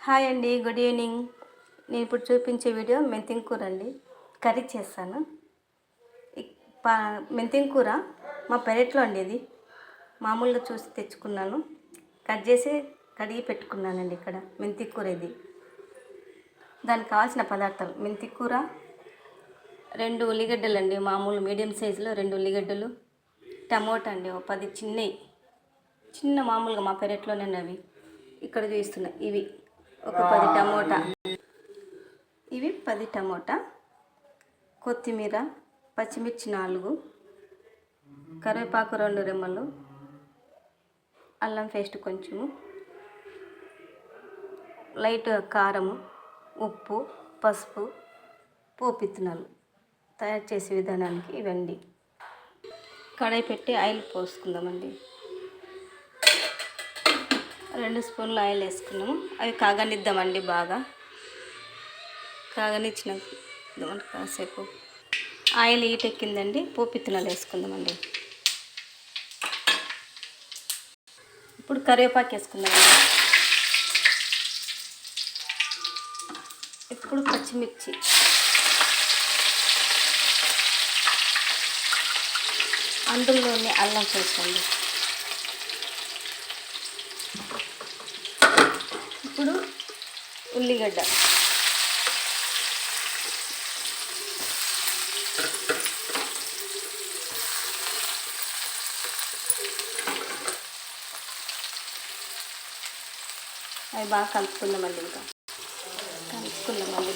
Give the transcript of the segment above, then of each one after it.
Hi అండి, good evening. నేను ఇప్పుడు చూపించే వీడియో మెంతిం కూర అండి. కర్రీ చేస్తాను. మెంతిం కూర మా పెరట్లో అండి. ఇది మామూలుగా చూసి తెచ్చుకున్నాను. కట్ చేసి కడిగి పెట్టుకున్నానండి. ఇక్కడ మెంతి కూర ఇది. దానికి కావాల్సిన పదార్థాలు: మెంతి కూర, 2 ఉల్లిగడ్డలు అండి, మామూలు మీడియం సైజులో 2 ఉల్లిగడ్డలు, టమోటా అండి, 10 చిన్న మామూలుగా మా పెరట్లోనే అవి ఇక్కడ చూస్తున్నాయి. ఇవి ఒక 10 టమోటా, ఇవి 10 టమోటా, కొత్తిమీర, పచ్చిమిర్చి 4, కరివేపాకు 2 రెమ్మలు, అల్లం పేస్ట్ కొంచెము, లైట్ కారము, ఉప్పు, పసుపు, పోపిత్తనాలు. తయారు చేసే విధానానికి ఇవండి. కడాయి పెట్టి ఆయిల్ పోసుకుందామండి. 2 స్పూన్లు ఆయిల్ వేసుకున్నాము. అవి కాగనిద్దామండి. బాగా కాగనిచ్చిన కాసేపు ఆయిల్ హీట్ ఎక్కిందండి. పోపిత్తనాలు వేసుకుందామండి. ఇప్పుడు కరివేపాకు వేసుకుందామండి. ఇప్పుడు పచ్చిమిర్చి, అందులోనే అల్లం వేసుకోండి. ఇప్పుడు ఉల్లిగడ్డ, అవి బాగా కలుపుకుందామండి.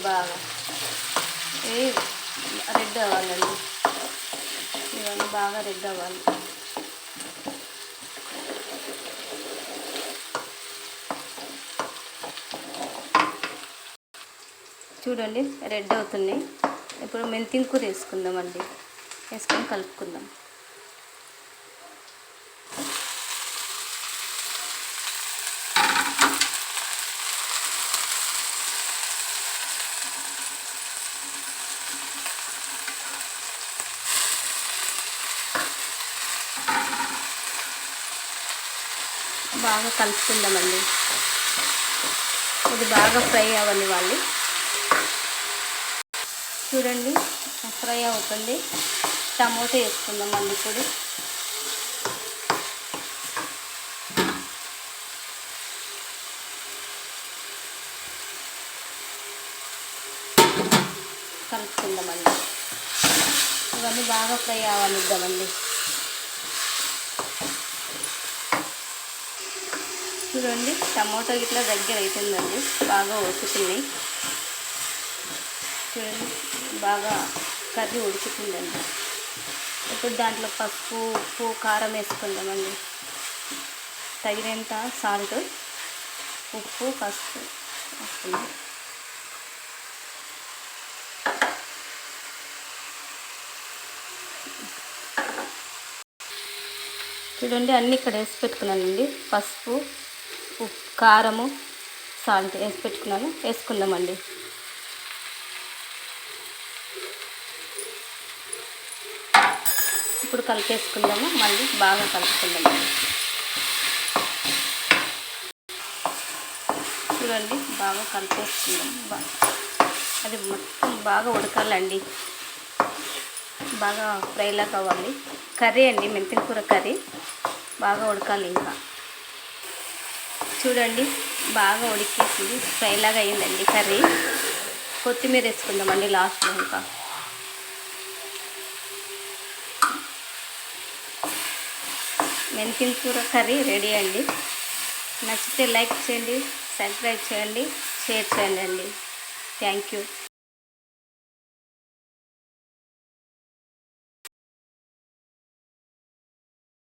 బాగా రెడ్ అవ్వాలండి. ఇవన్నీ బాగా రెడ్ అవ్వాలి. చూడండి, రెడ్ అవుతున్నాయి. ఇప్పుడు మెంతిం కూర వేసుకుందామండి. వేసుకొని కలుపుకుందాం. బాగా కలుపుకుందామండి. ఇది బాగా ఫ్రై అవ్వాలి వాళ్ళు. చూడండి, ఫ్రై అవుతుంది. టమోటా వేసుకుందామండి. ఇప్పుడు కలుపుకుందామండి. ఇవన్నీ బాగా ఫ్రై అవ్వనిద్దామండి. చూడండి, టమోటా ఇట్లా దగ్గర అవుతుందండి. బాగా ఉడుకుతున్నాయి. చూడండి, బాగా కర్రీ ఉడుకుతుందండి. ఇప్పుడు దాంట్లో పసుపు, ఉప్పు, కారం వేసుకుందామండి. తగినంత సాల్ట్, ఉప్పు, పసుపు వేసుకుందాం. చూడండి, అన్నీ ఇక్కడ వేసి పెట్టుకున్నానండి. పసుపు, ఉప్పు, కారము, సాల్ట్ వేసి పెట్టుకున్నాను. వేసుకుందామండి. ఇప్పుడు కలిపేసుకుందాము. మళ్ళీ బాగా కలుపుకుందామండి. చూడండి, బాగా కలిపేసుకుందాం. అది మొత్తం బాగా ఉడకాలండి. బాగా ఫ్రైలా కావాలి. కర్రీ అండి, మెంతిం కూర కర్రీ బాగా ఉడకాలి. ఇంకా చూడండి, బాగా ఉడికేసింది. ఫ్రైలాగా అయిందండి కర్రీ. కొత్తిమీర వేసుకుందామండి లాస్ట్లో. ఇంకా మెంతిం కూర కర్రీ రెడీ అండి. నచ్చితే లైక్ చేయండి, సబ్స్క్రైబ్ చేయండి, షేర్ చేయండి అండి. Thank you.